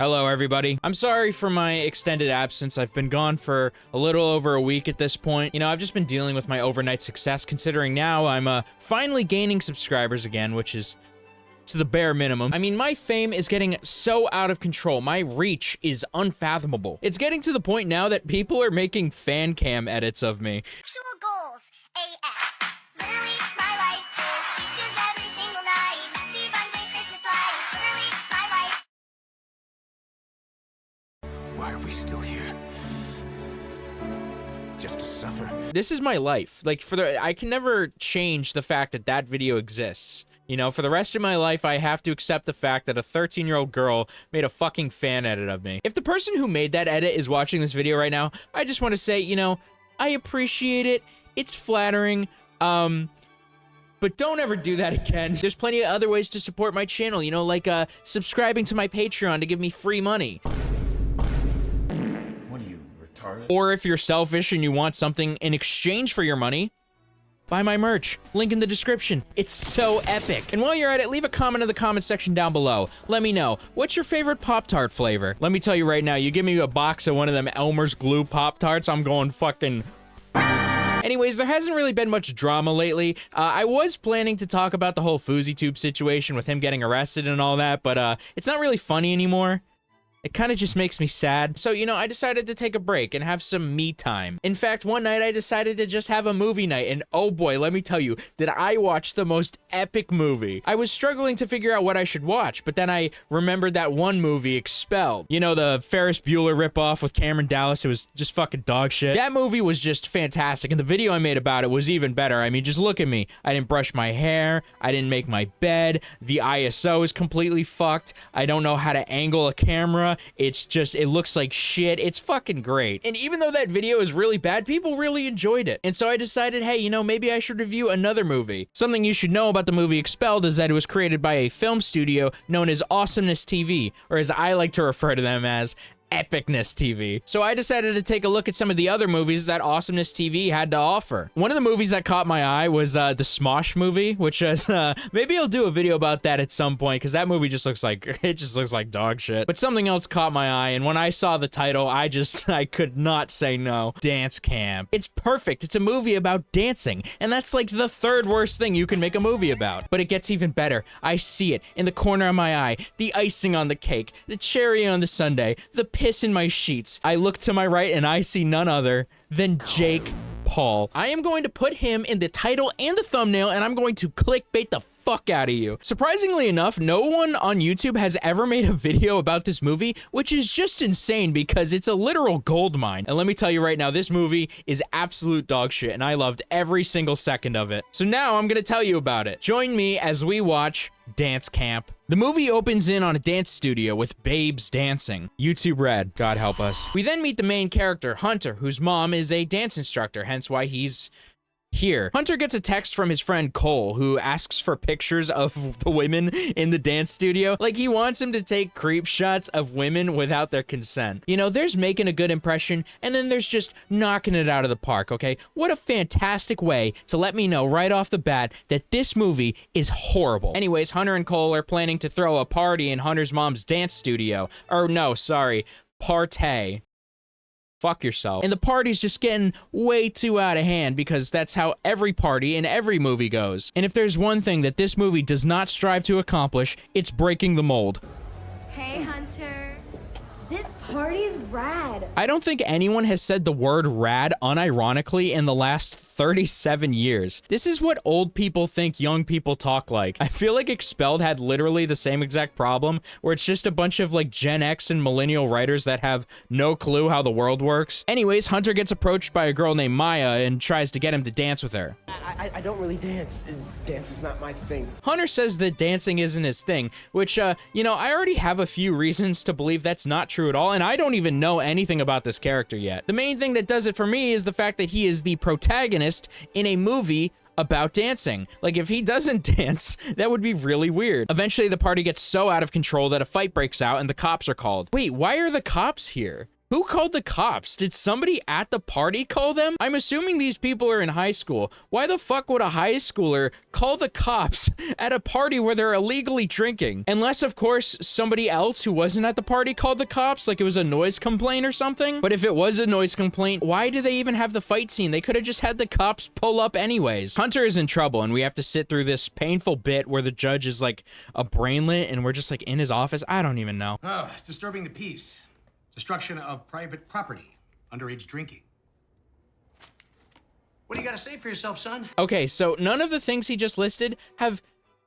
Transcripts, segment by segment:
Hello, everybody. I'm sorry for my extended absence. I've been gone for a little over a week at this point. You know, I've just been dealing with my overnight success, considering now I'm finally gaining subscribers again, which is to the bare minimum. I mean, my fame is getting so out of control. My reach is unfathomable. It's getting to the point now that people are making fan cam edits of me. Actual goals, AF. Literally, my life is beaches every single night. Messy buns and Christmas lights. Literally, my life. Why are we still here? Just to suffer? This is my life. Like, I can never change the fact that that video exists. You know, for the rest of my life, I have to accept the fact that a 13-year-old girl made a fucking fan edit of me. If the person who made that edit is watching this video right now, I just want to say, you know, I appreciate it. It's flattering. But don't ever do that again. There's plenty of other ways to support my channel, you know, like subscribing to my Patreon to give me free money. What are you, retarded? Or if you're selfish and you want something in exchange for your money, buy my merch. Link in the description. It's so epic. And while you're at it, leave a comment in the comment section down below. Let me know, what's your favorite Pop-Tart flavor? Let me tell you right now, you give me a box of one of them Elmer's Glue Pop-Tarts, I'm going fucking... Anyways, there hasn't really been much drama lately. I was planning to talk about the whole FouseyTube situation with him getting arrested and all that, but it's not really funny anymore. It kind of just makes me sad. So, you know, I decided to take a break and have some me time. In fact, one night I decided to just have a movie night, and oh boy, let me tell you, did I watch the most epic movie. I was struggling to figure out what I should watch, but then I remembered that one movie, Expelled. You know, the Ferris Bueller ripoff with Cameron Dallas. It was just fucking dog shit. That movie was just fantastic, and the video I made about it was even better. I mean, just look at me. I didn't brush my hair. I didn't make my bed. The ISO is completely fucked. I don't know how to angle a camera. It's just, it looks like shit. It's fucking great. And even though that video is really bad, people really enjoyed it. And so I decided, hey, you know, maybe I should review another movie. Something you should know about the movie Expelled is that it was created by a film studio known as Awesomeness TV, or as I like to refer to them as, Epicness TV. So I decided to take a look at some of the other movies that Awesomeness TV had to offer. One of the movies that caught my eye was the Smosh movie, which is, maybe I'll do a video about that at some point, because that movie just looks like, it just looks like dog shit. But something else caught my eye, and when I saw the title, I could not say no. Dance Camp. It's perfect. It's a movie about dancing, and that's like the third worst thing you can make a movie about. But it gets even better. I see it in the corner of my eye, the icing on the cake, the cherry on the sundae, the piss in my sheets. I look to my right and I see none other than Jake Paul. I am going to put him in the title and the thumbnail, and I'm going to clickbait the fuck out of you. Surprisingly enough, no one on YouTube has ever made a video about this movie, which is just insane because it's a literal gold mine. And let me tell you right now, this movie is absolute dog shit, and I loved every single second of it. So now I'm gonna tell you about it. Join me as we watch Dance Camp. The movie opens in on a dance studio with babes dancing. YouTube Red, God help us. We then meet the main character, Hunter, whose mom is a dance instructor, hence why he's here. Hunter gets a text from his friend Cole, who asks for pictures of the women in the dance studio. Like, he wants him to take creep shots of women without their consent. You know, there's making a good impression, and then there's just knocking it out of the park, okay? What a fantastic way to let me know right off the bat that this movie is horrible. Anyways, Hunter and Cole are planning to throw a party in Hunter's mom's dance studio. Or no, sorry, partay. Fuck yourself. And the party's just getting way too out of hand because that's how every party in every movie goes. And if there's one thing that this movie does not strive to accomplish, it's breaking the mold. Hey, Hunter. This party's rad. I don't think anyone has said the word rad unironically in the last 37 years. This is what old people think young people talk like. I feel like Expelled had literally the same exact problem, where it's just a bunch of like Gen X and millennial writers that have no clue how the world works. Anyways, Hunter gets approached by a girl named Maya and tries to get him to dance with her. I don't really dance. Dance is not my thing. Hunter says that dancing isn't his thing, which, you know, I already have a few reasons to believe that's not true at all, and I don't even know anything about this character yet. The main thing that does it for me is the fact that he is the protagonist in a movie about dancing. Like, if he doesn't dance, that would be really weird. Eventually, the party gets so out of control that a fight breaks out and the cops are called. Wait, why are the cops here? Who called the cops? Did somebody at the party call them? I'm assuming these people are in high school. Why the fuck would a high schooler call the cops at a party where they're illegally drinking? Unless, of course, somebody else who wasn't at the party called the cops, like it was a noise complaint or something. But if it was a noise complaint, why do they even have the fight scene? They could have just had the cops pull up anyways. Hunter is in trouble, and we have to sit through this painful bit where the judge is like a brainlet, and we're just like in his office. I don't even know. Disturbing the peace. Destruction of private property. Underage drinking. What do you got to say for yourself, son? Okay, so none of the things he just listed have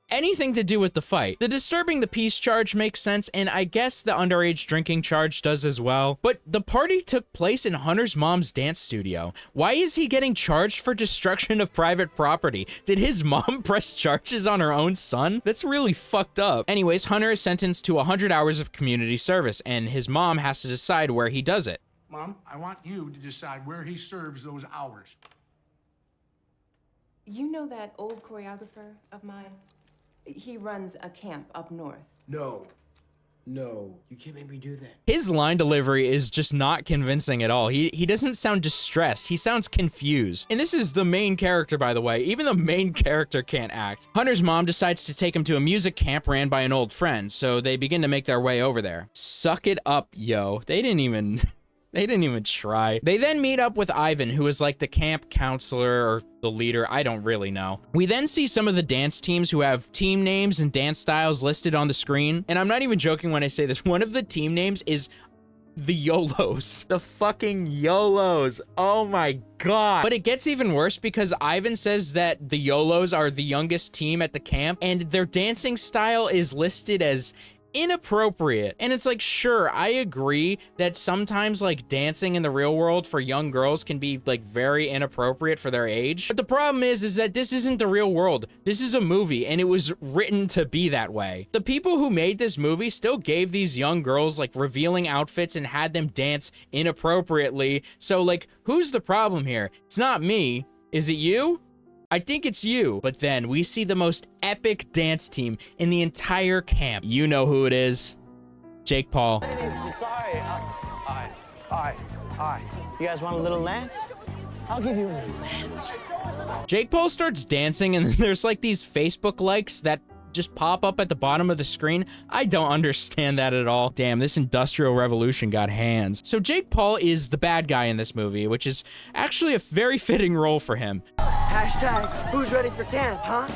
anything to do with the fight. The disturbing the peace charge makes sense, and I guess the underage drinking charge does as well. But the party took place in Hunter's mom's dance studio. Why is he getting charged for destruction of private property? Did his mom press charges on her own son? That's really fucked up. Anyways, Hunter is sentenced to 100 hours of community service, and his mom has to decide where he does it. Mom, I want you to decide where he serves those hours. You know that old choreographer of mine? He runs a camp up north. No. No. You can't make me do that. His line delivery is just not convincing at all. He doesn't sound distressed. He sounds confused. And this is the main character, by the way. Even the main character can't act. Hunter's mom decides to take him to a music camp ran by an old friend, so they begin to make their way over there. Suck it up, yo. They didn't even try. They then meet up with Ivan, who is like the camp counselor or the leader. I don't really know. We then see some of the dance teams who have team names and dance styles listed on the screen. And I'm not even joking when I say this. One of the team names is the YOLOs. The fucking YOLOs. Oh my God. But it gets even worse because Ivan says that the YOLOs are the youngest team at the camp and their dancing style is listed as inappropriate. And it's like, sure, I agree that sometimes like dancing in the real world for young girls can be like very inappropriate for their age. But the problem is that this isn't the real world. This is a movie and it was written to be that way. The people who made this movie still gave these young girls like revealing outfits and had them dance inappropriately. So like, who's the problem here? It's not me. Is it you? I think it's you. But then we see the most epic dance team in the entire camp. You know who it is. Jake Paul. Sorry. You guys want a little dance? I'll give you a little dance. Jake Paul starts dancing and there's like these Facebook likes that just pop up at the bottom of the screen. I don't understand that at all. Damn, this Industrial Revolution got hands. So Jake Paul is the bad guy in this movie, which is actually a very fitting role for him. Hashtag, who's ready for camp, huh?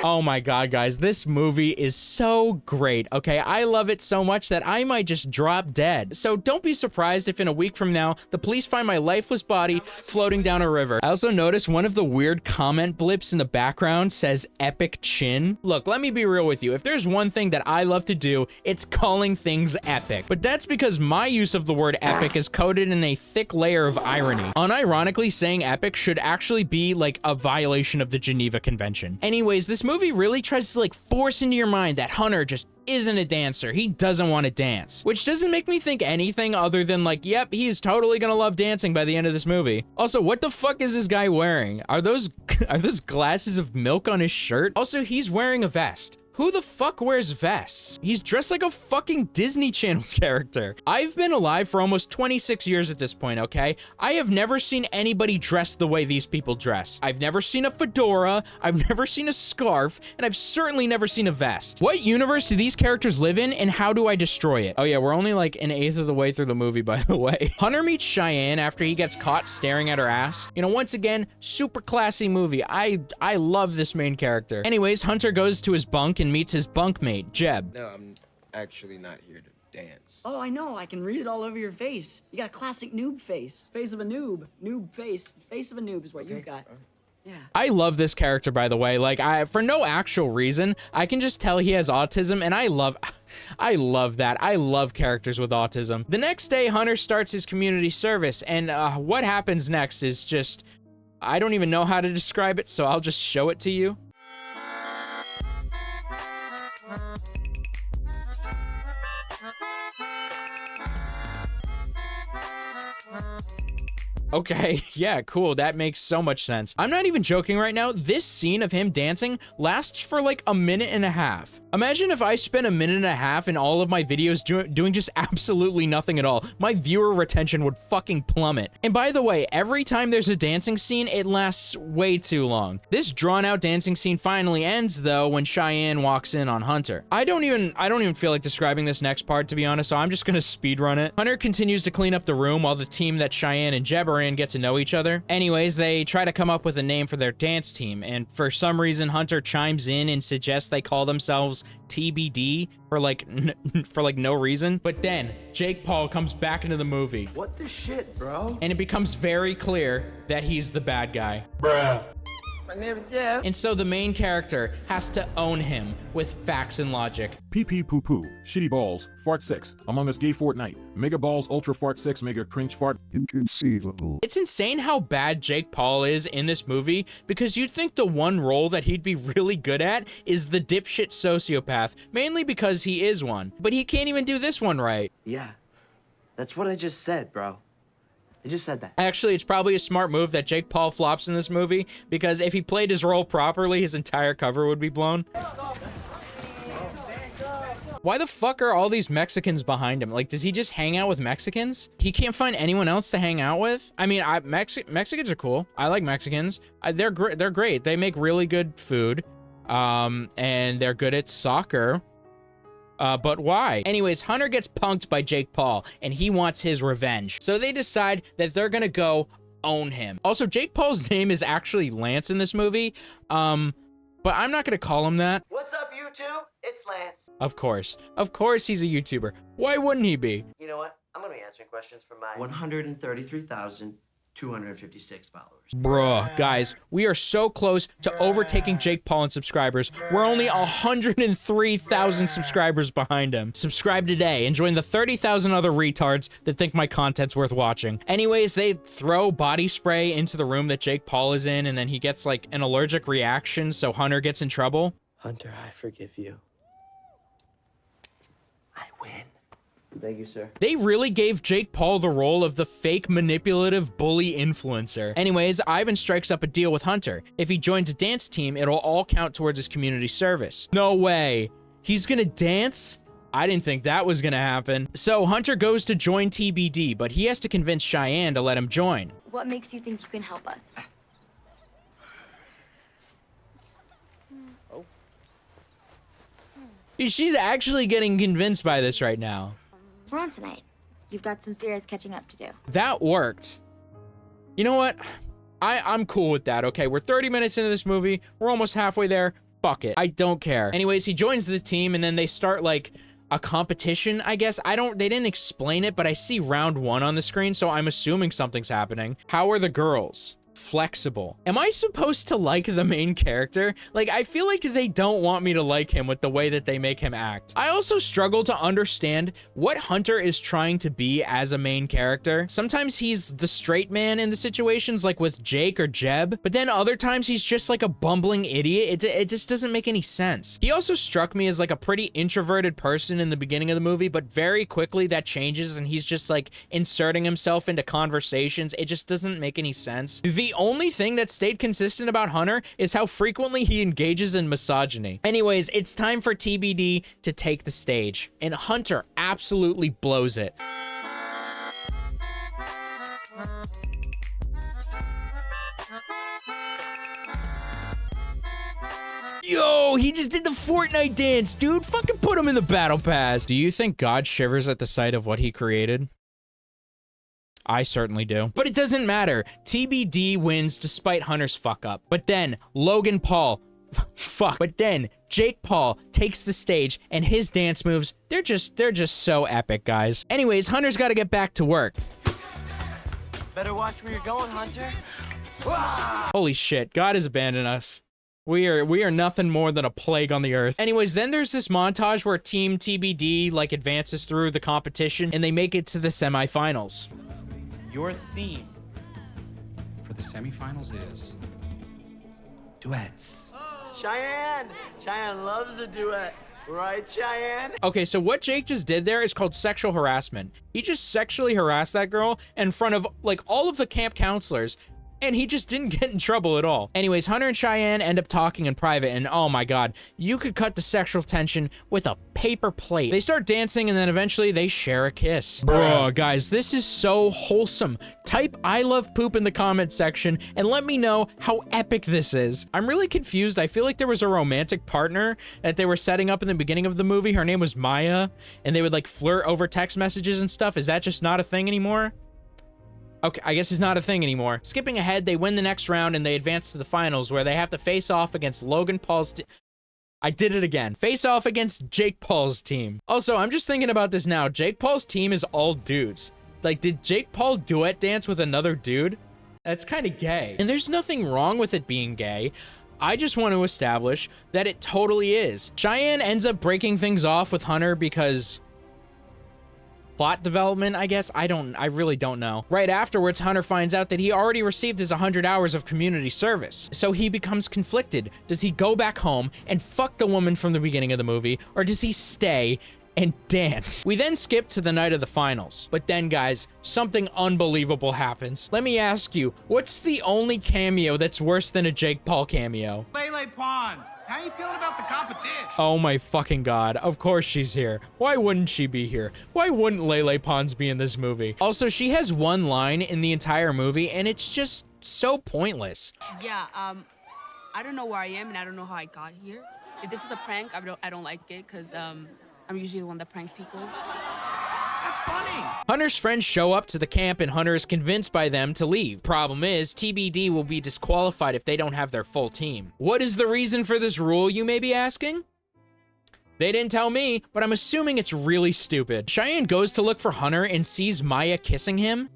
Oh my God, guys, this movie is so great, okay? I love it so much that I might just drop dead. So don't be surprised if in a week from now, the police find my lifeless body floating down a river. I also noticed one of the weird comment blips in the background says epic chin. Look, let me be real with you. If there's one thing that I love to do, it's calling things epic. But that's because my use of the word epic is coated in a thick layer of irony. Unironically, saying epic should actually be like a violation of the Geneva Convention. Anyways, this movie really tries to like force into your mind that Hunter just isn't a dancer. He doesn't want to dance, which doesn't make me think anything other than like, yep, he's totally gonna love dancing by the end of this movie. Also, what the fuck is this guy wearing? Are those glasses of milk on his shirt? Also, he's wearing a vest. Who the fuck wears vests? He's dressed like a fucking Disney Channel character. I've been alive for almost 26 years at this point, okay? I have never seen anybody dressed the way these people dress. I've never seen a fedora, I've never seen a scarf, and I've certainly never seen a vest. What universe do these characters live in, and how do I destroy it? Oh yeah, we're only like an eighth of the way through the movie, by the way. Hunter meets Cheyenne after he gets caught staring at her ass. You know, once again, super classy movie. I love this main character. Anyways, Hunter goes to his bunk and meets his bunkmate, Jeb. No, I'm actually not here to dance. Oh, I know. I can read it all over your face. You got a classic noob face. Face of a noob. Noob face. Face of a noob is what you've got. Yeah. I love this character, by the way. Like, for no actual reason, I can just tell he has autism, and I love that. I love characters with autism. The next day, Hunter starts his community service, and what happens next is just, I don't even know how to describe it, so I'll just show it to you. Okay, yeah, cool. That makes so much sense. I'm not even joking right now. This scene of him dancing lasts for like a minute and a half. Imagine if I spent a minute and a half in all of my videos doing just absolutely nothing at all. My viewer retention would fucking plummet. And by the way, every time there's a dancing scene, it lasts way too long. This drawn out dancing scene finally ends though when Cheyenne walks in on Hunter. I don't even feel like describing this next part, to be honest, so I'm just gonna speed run it. Hunter continues to clean up the room while the team that Cheyenne and Jeb are in get to know each other. Anyways, they try to come up with a name for their dance team, and for some reason Hunter chimes in and suggests they call themselves TBD for like no reason. But then Jake Paul comes back into the movie. What the shit, bro? And it becomes very clear that he's the bad guy. Bruh. My name is Jeff. And so the main character has to own him with facts and logic. Pee pee poo poo, shitty balls, fart 6, Among Us gay Fortnite, mega balls, ultra fart 6, mega cringe fart. Inconceivable. It's insane how bad Jake Paul is in this movie, because you'd think the one role that he'd be really good at is the dipshit sociopath, mainly because he is one. But he can't even do this one right. Yeah, that's what I just said, bro. I just said that. Actually, it's probably a smart move that Jake Paul flops in this movie, because if he played his role properly, his entire cover would be blown. Why the fuck are all these Mexicans behind him? Like, does he just hang out with Mexicans? He can't find anyone else to hang out with? I mean, Mexicans are cool. I like Mexicans. They're great. They make really good food. And they're good at soccer. But why? Anyways, Hunter gets punked by Jake Paul, and he wants his revenge. So they decide that they're gonna go own him. Also, Jake Paul's name is actually Lance in this movie. But I'm not gonna call him that. What's up, YouTube? It's Lance. Of course he's a YouTuber. Why wouldn't he be? You know what? I'm gonna be answering questions from my 133,256 followers. Bruh, guys, we are so close to overtaking Jake Paul in subscribers. We're only 103,000 subscribers behind him. Subscribe today and join the 30,000 other retards that think my content's worth watching. Anyways, they throw body spray into the room that Jake Paul is in, and then he gets like an allergic reaction, so Hunter gets in trouble. Hunter, I forgive you. I win. Thank you, sir. They really gave Jake Paul the role of the fake manipulative bully influencer. Anyways, Ivan strikes up a deal with Hunter. If he joins a dance team, it'll all count towards his community service. No way. He's gonna dance? I didn't think that was gonna happen. So Hunter goes to join TBD, but he has to convince Cheyenne to let him join. What makes you think you can help us? She's actually getting convinced by this right now. We're on tonight. You've got some serious catching up to do. That worked. You know what? I'm cool with that, okay? We're 30 minutes into this movie. We're almost halfway there. Fuck it. I don't care. Anyways, he joins the team, and then they start, like, a competition, I guess. They didn't explain it, but I see round 1 on the screen, so I'm assuming something's happening. How are the girls? Flexible. Am I supposed to like the main character? Like, I feel like they don't want me to like him with the way that they make him act. I also struggle to understand what Hunter is trying to be as a main character. Sometimes he's the straight man in the situations, like with Jake or Jeb, but then other times he's just like a bumbling idiot. It just doesn't make any sense. He also struck me as like a pretty introverted person in the beginning of the movie, but very quickly that changes and he's just like inserting himself into conversations. It just doesn't make any sense. The only thing that stayed consistent about Hunter is how frequently he engages in misogyny. Anyways, it's time for TBD to take the stage, and Hunter absolutely blows it. Yo, he just did the Fortnite dance, dude. Fucking put him in the battle pass. Do you think God shivers at the sight of what he created? I certainly do. But it doesn't matter. TBD wins despite Hunter's fuck up. But then Logan Paul, But then Jake Paul takes the stage and his dance moves, they're just so epic, guys. Anyways, Hunter's got to get back to work. Better watch where you're going, Hunter. Holy shit, God has abandoned us. We are nothing more than a plague on the earth. Anyways, then there's this montage where Team TBD like advances through the competition and they make it to the semifinals. Your theme for the semifinals is duets. Cheyenne! Cheyenne loves a duet. Right, Cheyenne? Okay, so what Jake just did there is called sexual harassment. He just sexually harassed that girl in front of like all of the camp counselors, and he just didn't get in trouble at all. Anyways, Hunter and Cheyenne end up talking in private, and oh my god, you could cut the sexual tension with a paper plate. They start dancing, and then eventually they share a kiss. Bro, guys, this is so wholesome. Type I love poop in the comment section and let me know how epic this is. I'm really confused. I feel like there was a romantic partner that they were setting up in the beginning of the movie. Her name was Maya, and they would like flirt over text messages and stuff. Is that just not a thing anymore? Okay, I guess it's not a thing anymore. Skipping ahead, they win the next round and they advance to the finals where they have to face off against Logan Paul's I did it again. Face off against Jake Paul's team. Also, I'm just thinking about this now. Jake Paul's team is all dudes. Like, did Jake Paul duet dance with another dude? That's kind of gay. And there's nothing wrong with it being gay. I just want to establish that it totally is. Cheyenne ends up breaking things off with Hunter because plot development, I guess. I really don't know. Right afterwards, Hunter finds out that he already received his 100 hours of community service. So he becomes conflicted. Does he go back home and fuck the woman from the beginning of the movie, or does he stay and dance? We then skip to the night of the finals. But then, guys, something unbelievable happens. Let me ask you, what's the only cameo that's worse than a Jake Paul cameo? Lele Pond, how you feeling about the competition? Oh my fucking god, of course she's here. Why wouldn't she be here? Why wouldn't Lele Pons be in this movie? Also, she has one line in the entire movie, and it's just so pointless. Yeah, I don't know where I am, and I don't know how I got here. If this is a prank, I don't like it, because I'm usually the one that pranks people. That's funny. Hunter's friends show up to the camp and Hunter is convinced by them to leave. Problem is, TBD will be disqualified if they don't have their full team. What is the reason for this rule, you may be asking? They didn't tell me, but I'm assuming it's really stupid. Cheyenne goes to look for Hunter and sees Maya kissing him.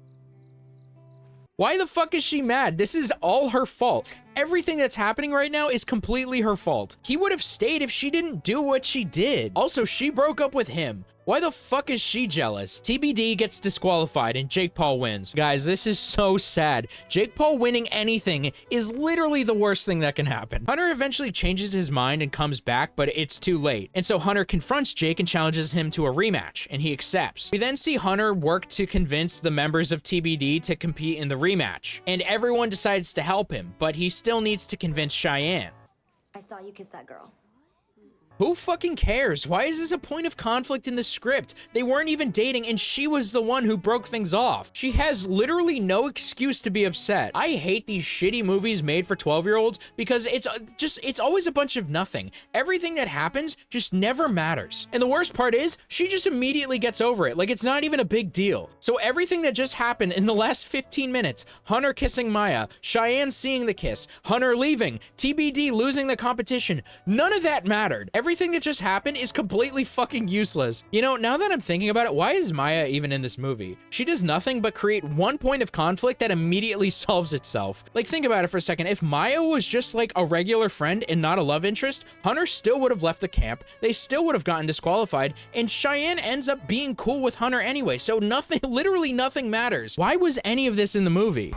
Why the fuck is she mad? This is all her fault. Everything that's happening right now is completely her fault. He would have stayed if she didn't do what she did. Also, she broke up with him. Why the fuck is she jealous? TBD gets disqualified and Jake Paul wins. Guys, this is so sad. Jake Paul winning anything is literally the worst thing that can happen. Hunter eventually changes his mind and comes back, but it's too late. And so Hunter confronts Jake and challenges him to a rematch, and he accepts. We then see Hunter work to convince the members of TBD to compete in the rematch. And everyone decides to help him, but he still needs to convince Cheyenne. I saw you kiss that girl. Who fucking cares? Why is this a point of conflict in the script? They weren't even dating and she was the one who broke things off. She has literally no excuse to be upset. I hate these shitty movies made for 12-year-olds because it's always a bunch of nothing. Everything that happens just never matters. And the worst part is, she just immediately gets over it. Like, it's not even a big deal. So everything that just happened in the last 15 minutes, Hunter kissing Maya, Cheyenne seeing the kiss, Hunter leaving, TBD losing the competition, none of that mattered. Everything that just happened is completely fucking useless. You know, now that I'm thinking about it, why is Maya even in this movie? She does nothing but create one point of conflict that immediately solves itself. Like, think about it for a second. If Maya was just like a regular friend and not a love interest, Hunter still would have left the camp, they still would have gotten disqualified, and Cheyenne ends up being cool with Hunter anyway, so nothing, literally nothing matters. Why was any of this in the movie?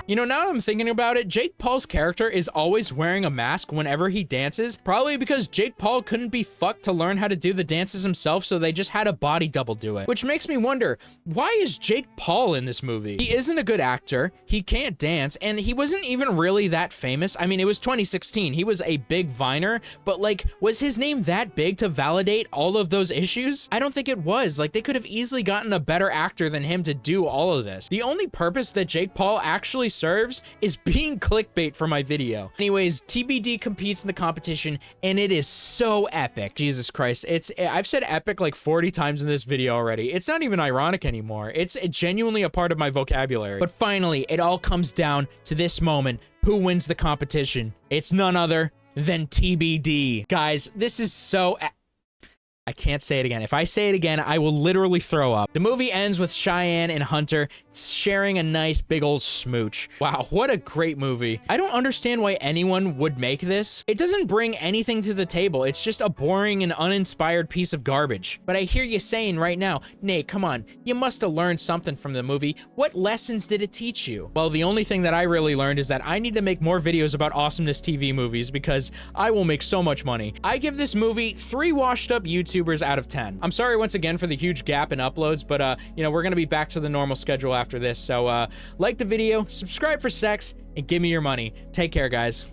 You know, now that I'm thinking about it, Jake Paul's character is always wearing a mask whenever he dances, probably because Jake Paul couldn't be fucked to learn how to do the dances himself, so they just had a body double do it. Which makes me wonder, why is Jake Paul in this movie? He isn't a good actor, he can't dance, and he wasn't even really that famous. I mean, it was 2016, he was a big Viner, but like, was his name that big to validate all of those issues? I don't think it was. Like, they could have easily gotten a better actor than him to do all of this. The only purpose that Jake Paul actually serves is being clickbait for my video. Anyways, TBD competes in the competition and it is so epic. Jesus Christ, I've said epic like 40 times in this video already. It's not even ironic anymore. It's genuinely a part of my vocabulary. But finally, it all comes down to this moment. Who wins the competition? It's none other than TBD. Guys, this is so I can't say it again. If I say it again, I will literally throw up. The movie ends with Cheyenne and Hunter sharing a nice big old smooch. Wow, what a great movie. I don't understand why anyone would make this. It doesn't bring anything to the table. It's just a boring and uninspired piece of garbage. But I hear you saying right now, Nate, come on, you must have learned something from the movie. What lessons did it teach you? Well, the only thing that I really learned is that I need to make more videos about Awesomeness TV movies because I will make so much money. I give this movie 3 washed up YouTubers out of 10. I'm sorry once again for the huge gap in uploads, but you know, we're gonna be back to the normal schedule after this. So like the video, subscribe for sex, and give me your money. Take care, guys.